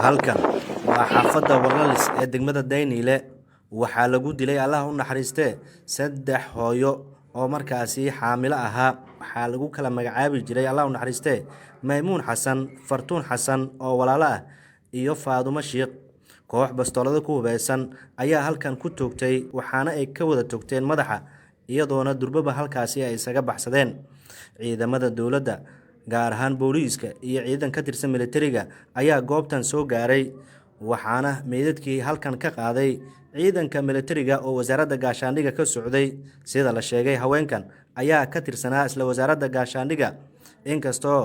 halkan waa xaafadda Warlalis ee degmada Daynile waxaa lagu dilay Allah u naxariistee saddex hooyo oo markaasi xaamilo ahaa waxaa lagu kala magacaabi jiray Allah u naxariistee Maymuun Xasan Fartuun Xasan oo walaalo ah iyo Faadumo Sheekh koox bastoolada ku hubeysan ayaa halkan ku toogtay waxaana ay ka wada toogteen madaxa iyadoona durbaba halkaasi ay isaga baxsadeen ciidamada dawladda gaar ahaan booliiska iyo ciidan ka tirsan militariga ayaa goobtan soo gaaray waxaana meedadkii halkan ka qaaday ciidanka militariga oo wasaaradda gaashaandhigga ka socday sida la sheegay haweenkan ayaa ka tirsanaa isla wasaaradda gaashaandhigga inkastoo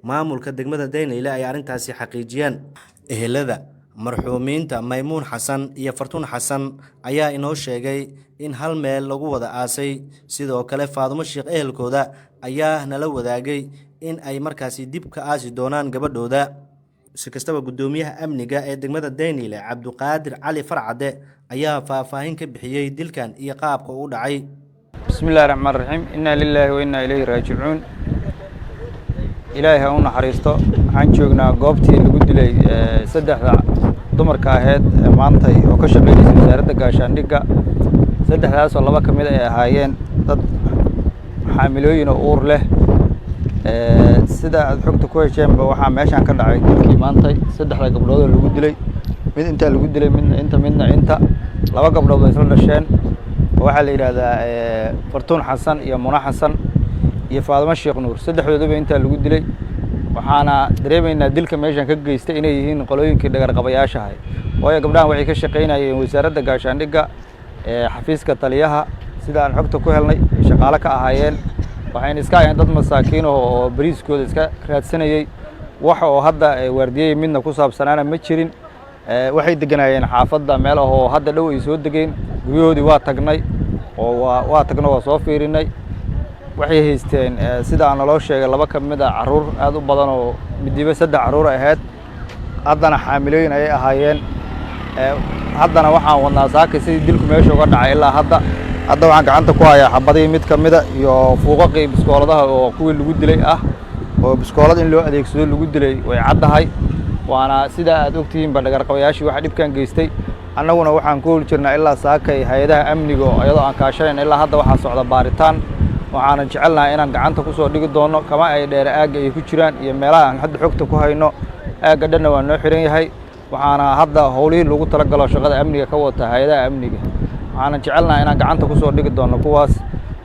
maamulka degmada Daynile ay arintaasi xaqiijiyeen ehelada marxuumiinta Maymuun Xasan iyo Fartuun Xasan ayaa inoo sheegay in hal meel lagu wada aasay sidoo kale Faadumo Sheekh ehelkooda ayaa nala wadaagay in ay markaasi dib ka aasi doonaan gabadhooda si kastaba gudoomiyaha amniga ee degmada Daynile Cabduqaadir Cali Farcade ayaa faahfaahin ka bixiyay dilkan iyo qaabka uu dhacay bismillaahir rahmaanir rahiim inna lillahi wa inna ilayhi raaji'uun ilaahay ha u naxariisto waxaan joognaa goobtii lagu dilay saddexda dumarka ahayd maanta oo ka shaqeynaysa wasaaradda gaashaandhigga saddexdaas oo laba ka mid ay ahaayeen dad xaamilooyin oo uur leh sida aad xogta ku hesheenba waxaa meeshan ka dhacay dilkii maanta saddexda gabdhood oo lagu dilay mid inta lagu dilay midna inta laba gabdhood oo isla dhasheen waxaa la yiraahdaa Fartuun Xasan iyo Muna Xasan iyo Faadumo Sheekh Nuur saddexdoodaba inta lagu dilay waxaana dareemaynaa dilka meeshan ka geystay inay yihiin qolooyinkii dhagar qabayaasha ahay oo gabdhahan waxay ka shaqeynayeen wasaaradda gaashaandhigga xafiiska taliyaha sida aan xogta ku helnay shaqaale ka ahaayeen waxayna iska ayaan dad masaakiin oo bariiskooda iska raadsanayay waxa oo hadda waardiyay midna ku saabsanaana ma jirin waxay deganayeen xaafadda meel oo hadda dhow ay soo degeen guryahoodii waa tagnay oo waa soo fiirinay waxay haysteen sida aan loo sheegay laba ka mid ah caruur aad u badan oo midiba saddex caruur ahayd haddana xaamilooyin ay ahaayeen haddana waxaan wadnaa saaka sidii dilku meesha uga dhacay ilaa hadda waxaan gacanta ku hayaa xabadii mid ka mid ah iyo fuuqaqii biskooladaha oo kuwii lagu dilay ah oo biskoolad in loo adeegsado lagu dilay way caddahay waana sida aad ogtihiin dhagar qabayaashii waxa dhibkan geystay annaguna waxaan ku hor jirnaa ilaa saakay hay'adaha amniga iyadoo aan kaashanayn ilaa hadda waxaa socda baaritaan waxaan jecelnahay inaan gacanta ku soo dhigi doono kama ay dheer aaga ay ku jiraan iyo meelaha aan hadda xogta ku hayno aaga dhanna waa noo xiran yahay waxaana hadda howlihii lagu tala galo shaqada amniga ka wata hay'adaha amniga waxaan jecelnahay inaan gacanta ku soo dhigi doono kuwaas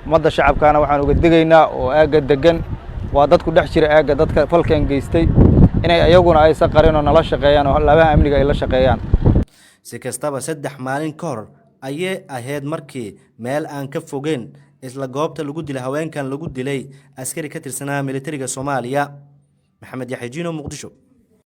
ummadda shacabkana waxaan uga digaynaa oo aaga degan waa dadku dhex jira aaga dadka falkan geystay inay ayaguna ay saqareen oo nala shaqeeyaan oo labaha amniga ay la shaqeeyaan si kastaba saddex maalin ka hor ayay ahayd markii meel aan ka fogeyn isla goobta lagu dilay haweenkan lagu dilay askari ka tirsanaa militariga Soomaaliya Maxamed Yaxya Jiino Muqdisho.